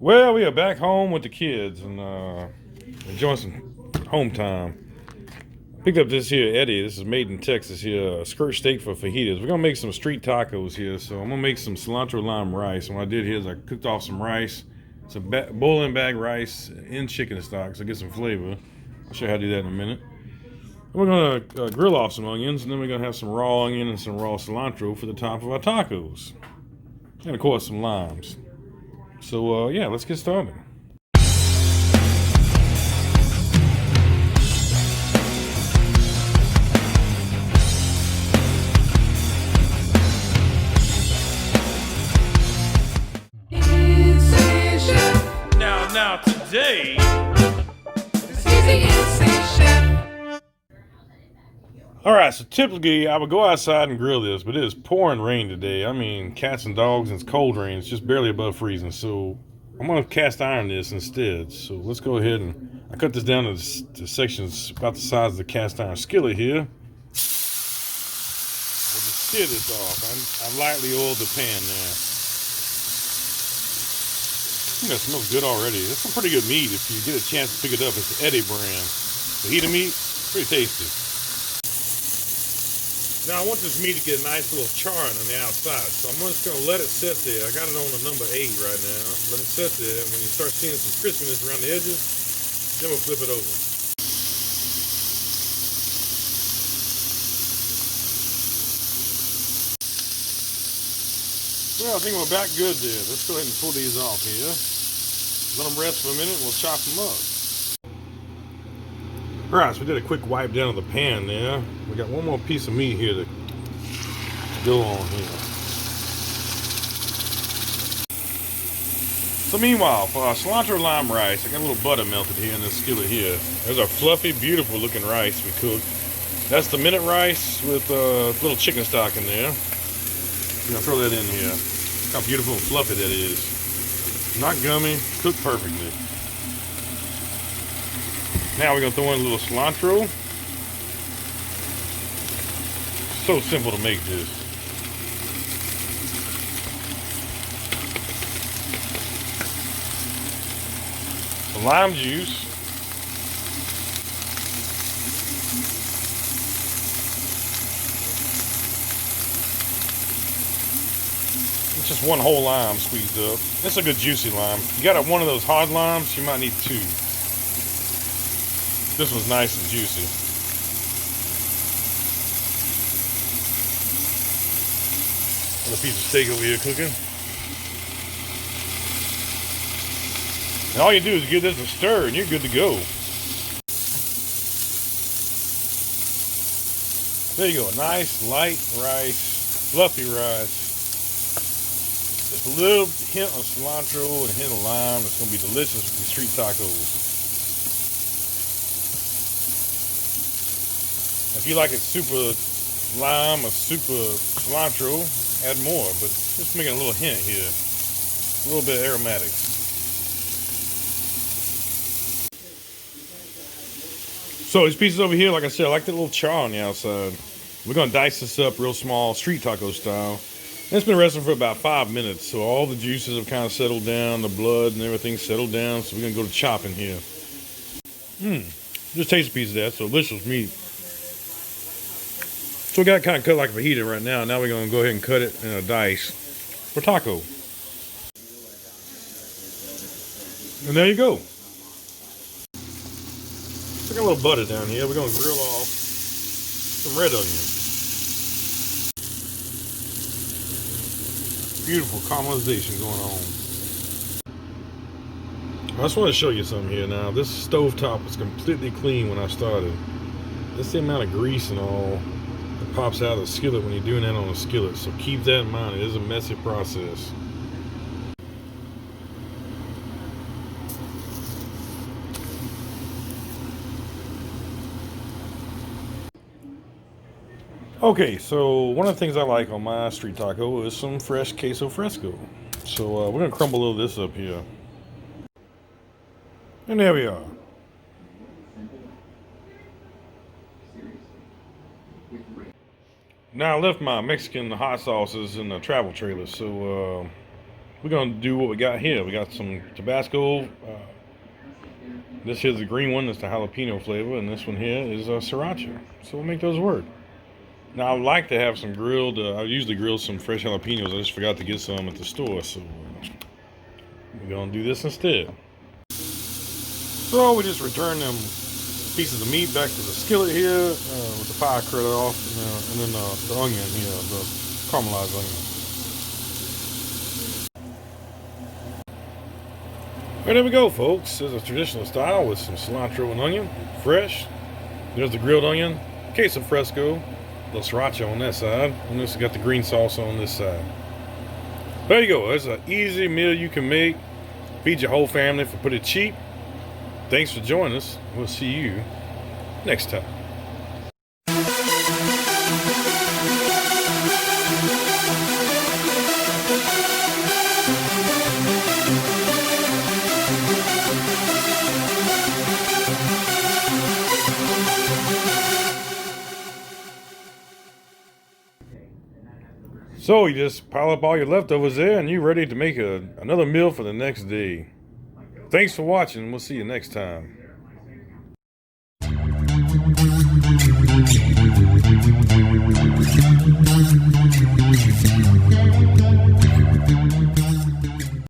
Well, we are back home with the kids and enjoying some home time. Picked up this here Eddy. This is made in Texas here. Skirt steak for fajitas. We're gonna make some street tacos here. So I'm gonna make some cilantro lime rice. And what I did here is I cooked off some rice, some boiling bag rice in chicken stock, so get some flavor. I'll show you how to do that in a minute. And we're gonna grill off some onions, and then we're gonna have some raw onion and some raw cilantro for the top of our tacos, and of course some limes. So yeah, let's get started. Now today, all right. So typically, I would go outside and grill this, but it is pouring rain today. I mean, cats and dogs, and it's cold rain. It's just barely above freezing. So I'm gonna cast iron this instead. So let's go ahead and I cut this down to sections about the size of the cast iron skillet here. We'll just sear this off. I lightly oiled the pan there. That smells good already. That's some pretty good meat if you get a chance to pick it up. It's the Eddy brand. Fajita meat, pretty tasty. Now I want this meat to get a nice little charring on the outside, so I'm just going to let it sit there. I got it on a number 8 right now. Let it sit there, and when you start seeing some crispiness around the edges, then we'll flip it over. Well, I think we're about good there. Let's go ahead and pull these off here. Let them rest for a minute and we'll chop them up. Alright, so we did a quick wipe down of the pan there. We got one more piece of meat here to go on here. So meanwhile, for our cilantro lime rice, I got a little butter melted here in this skillet here. There's our fluffy, beautiful looking rice we cooked. That's the minute rice with a little chicken stock in there. I'm gonna throw that in here. Look how beautiful and fluffy that is. Not gummy, cooked perfectly. Now we're gonna throw in a little cilantro. So simple to make this. Some lime juice. Just one whole lime squeezed up. That's a good juicy lime. You got one of those hard limes, you might need 2. This one's nice and juicy. Got a piece of steak over here cooking. And all you do is give this a stir and you're good to go. There you go, nice light rice, fluffy rice. Just a little hint of cilantro and a hint of lime. It's going to be delicious with these street tacos. If you like it super lime or super cilantro, add more. But just making a little hint here. A little bit of aromatics. So these pieces over here, like I said, I like that little char on the outside. We're going to dice this up real small, street taco style. It's been resting for about 5 minutes, so all the juices have kind of settled down, the blood and everything settled down, so we're going to go to chopping here. Just taste a piece of that, so delicious meat. So we got it kind of cut like a fajita right now. Now we're going to go ahead and cut it in a dice for taco. And there you go. So I got a little butter down here. We're going to grill off some red onions. Beautiful caramelization going on. I just want to show you something here now. This stovetop was completely clean when I started. That's the amount of grease and all that pops out of the skillet when you're doing that on a skillet. So keep that in mind. It is a messy process. Okay, so one of the things I like on my street taco is some fresh queso fresco. So we're going to crumble a little of this up here. And there we are. Now I left my Mexican hot sauces in the travel trailer, so we're gonna do what we got here. We got some Tabasco. This here's the green one. That's the jalapeno flavor, and this one here is sriracha. So we'll make those work. Now I like to have some grilled. I usually grill some fresh jalapenos. I just forgot to get some at the store, so we're gonna do this instead. So we just return them pieces of meat back to the skillet here with the pie cut off, and then the onion here, the caramelized onion. Well, there we go, folks. This is a traditional style with some cilantro and onion, fresh. There's the grilled onion, queso fresco, a little sriracha on that side, and this has got the green sauce on this side. There you go. It's an easy meal you can make. Feed your whole family for pretty cheap. Thanks for joining us. We'll see you next time. So you just pile up all your leftovers there and you're ready to make another meal for the next day. Thanks for watching. We'll see you next time.